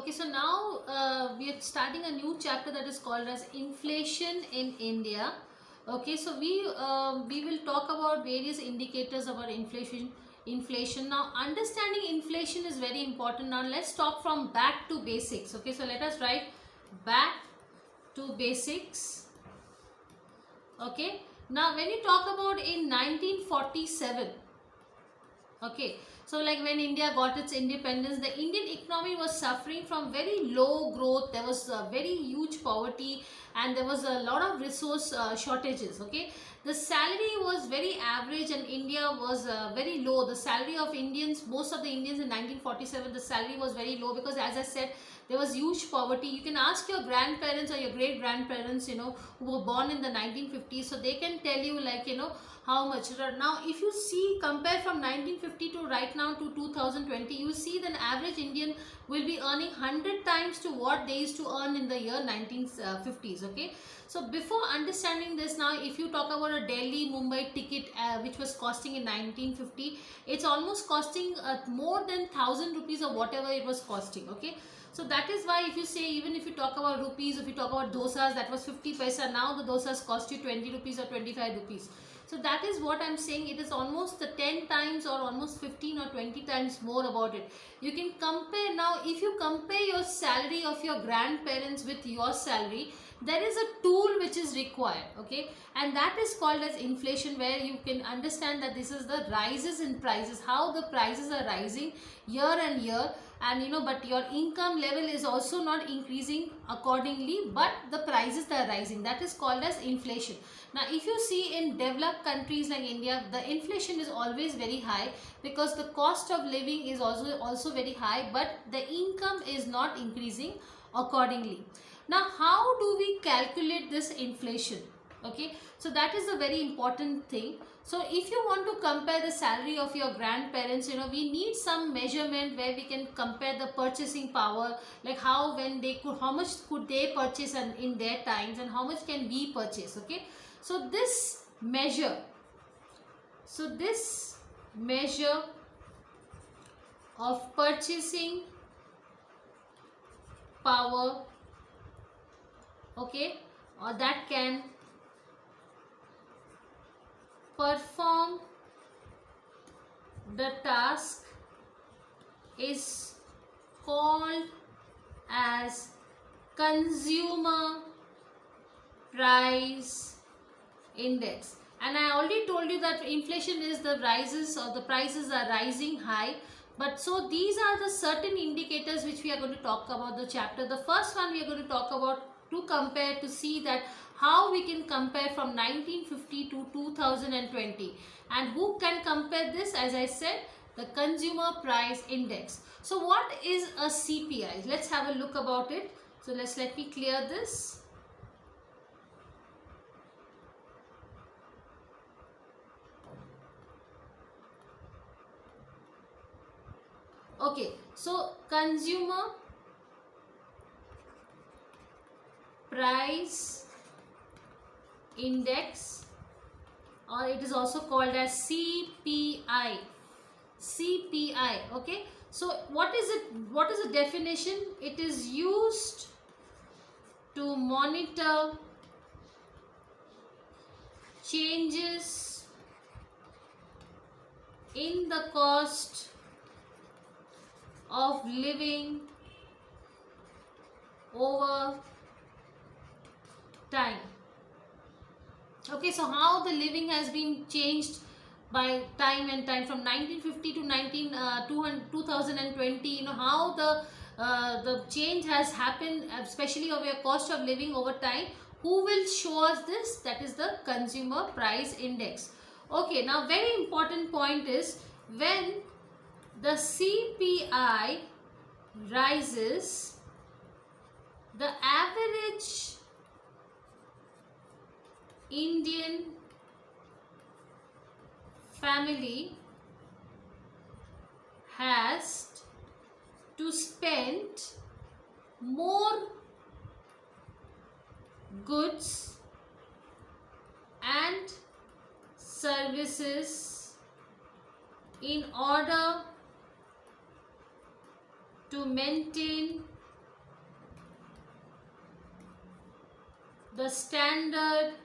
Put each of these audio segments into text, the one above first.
Okay, so now we are starting a new chapter that is called as inflation in India. Okay, so we will talk about various indicators about inflation. Inflation. Now, understanding inflation is very important. Now, let's talk from back to basics. Okay, so let us write back to basics. Okay. Now, when you talk about in 1947. Okay, so like when India got its independence, the Indian economy was suffering from very low growth. There was very huge poverty, and there was a lot of resource shortages. Okay, the salary was very average, and India was very low. The salary of Indians, most of the Indians in 1947, the salary was very low because, as I said, there was huge poverty. You can ask your grandparents or your great grandparents, who were born in the 1950s, so they can tell you, like, how much. Now if you see, compare from 1950 to right now to 2020, you see that an average Indian will be earning 100 times to what they used to earn in the year 1950s. Okay, so before understanding this, now if you talk about a Delhi Mumbai ticket which was costing in 1950, it's almost costing more than 1,000 rupees or whatever it was costing. Okay, so that is why, if you say, even if you talk about rupees, if you talk about dosas, that was 50 paisa, now the dosas cost you 20 rupees or 25 rupees. So that is what I'm saying. It is almost the 10 times or almost 15 or 20 times more about it. You can compare. Now if you compare your salary of your grandparents with your salary, there is a tool which is required. Okay, and that is called as inflation, where you can understand that this is the rises in prices, how the prices are rising year and year, and but your income level is also not increasing accordingly, but the prices are rising. That is called as inflation. Now if you see in developed countries like India, the inflation is always very high because the cost of living is also very high, but the income is not increasing accordingly. Now how do we calculate this inflation? Okay, so that is a very important thing. So if you want to compare the salary of your grandparents, we need some measurement where we can compare the purchasing power, like how much could they purchase in their times, and how much can we purchase. Okay, so this measure of purchasing power, okay, or that can perform the task is called as consumer price index. And I already told you that inflation is the rises, or the prices are rising high. But so these are the certain indicators which we are going to talk about the chapter. The first one we are going to talk about to compare, to see that how we can compare from 1950 to 2020. And who can compare this? As I said, the consumer price index. So what is a CPI? Let's have a look about it. So let me clear this. Okay, so consumer price index, or it is also called as CPI. CPI. Okay, so what is it? What is the definition? It is used to monitor changes in the cost of living over time. Okay, so how the living has been changed by time and time, from 1950 to 2020, how the change has happened, especially of your cost of living over time. Who will show us this? That is the consumer price index. Okay, now very important point is, when the CPI rises, the average Indian family has to spend more goods and services in order to maintain the standard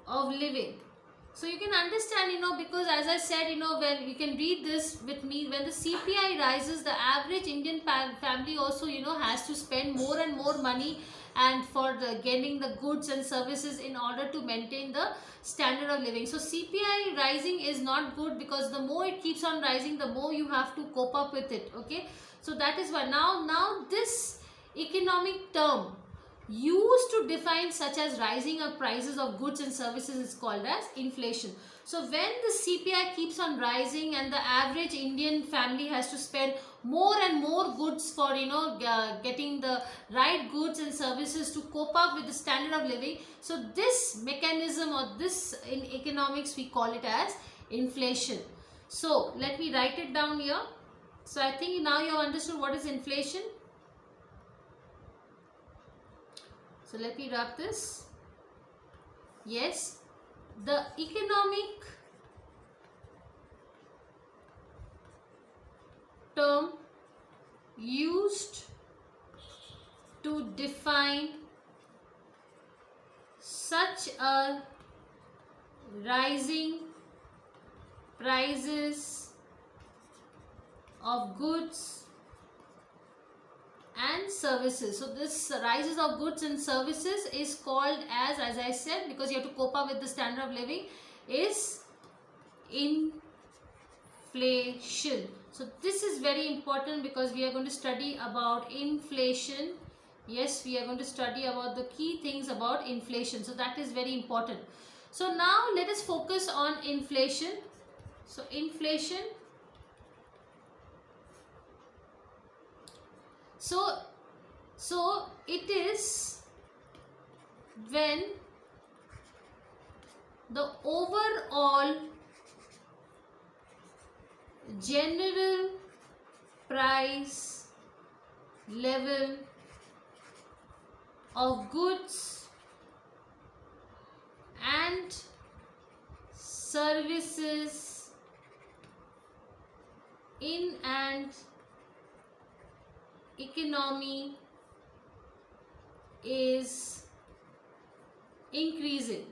of living. So you can understand, because as I said, when you can read this with me, when the CPI rises, the average Indian family also, has to spend more and more money and for getting the goods and services in order to maintain the standard of living. So CPI rising is not good, because the more it keeps on rising, the more you have to cope up with it. Okay, so that is why now this economic term used to define such as rising of prices of goods and services is called as inflation. So when the CPI keeps on rising and the average Indian family has to spend more and more goods for getting the right goods and services to cope up with the standard of living, so this mechanism, or this in economics we call it as inflation. So let me write it down here. So I think now you have understood what is inflation. So let me wrap this. Yes, the economic term used to define such a rising prices of goods and services. So this rises of goods and services is called as I said, because you have to cope up with the standard of living, is inflation. So this is very important, because we are going to study about inflation. Yes, we are going to study about the key things about inflation. So that is very important. So now let us focus on inflation. So inflation. So it is when the overall general price level of goods and services in an economy is increasing.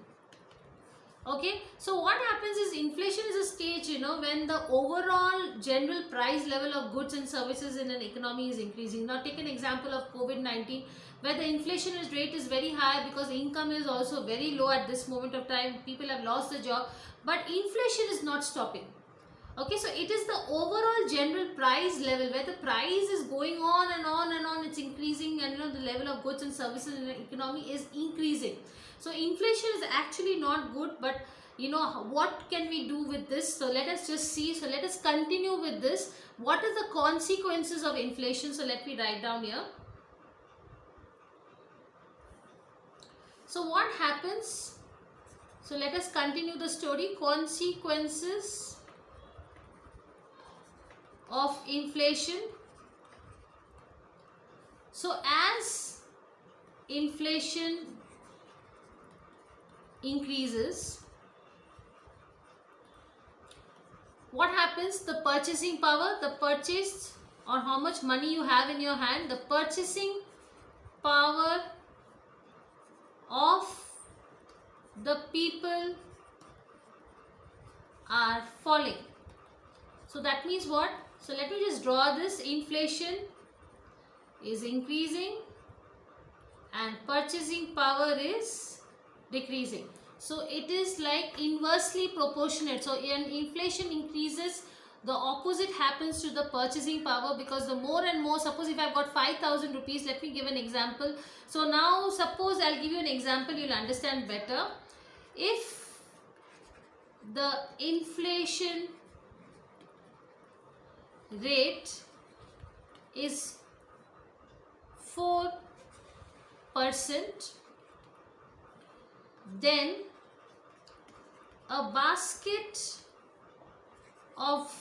Okay, so what happens is, inflation is a stage when the overall general price level of goods and services in an economy is increasing. Now take an example of COVID-19, where the inflation rate is very high because income is also very low at this moment of time. People have lost their job, but inflation is not stopping. Okay, so it is the overall general price level where the price is going on and on and on, it's increasing, and the level of goods and services in the economy is increasing. So inflation is actually not good, but what can we do with this? So let us just see. So let us continue with this. What are the consequences of inflation? So let me write down here. So what happens? So let us continue the story. Consequences of inflation. So as inflation increases, what happens? The purchasing power, the purchase, or how much money you have in your hand, the purchasing power of the people are falling. So that means what? So let me just draw this. Inflation is increasing and purchasing power is decreasing. So it is like inversely proportionate. So when inflation increases, the opposite happens to the purchasing power, because the more and more, suppose if I've got 5,000 rupees, let me give an example. So now suppose I'll give you an example, you'll understand better. If the inflation rate is 4%, then a basket of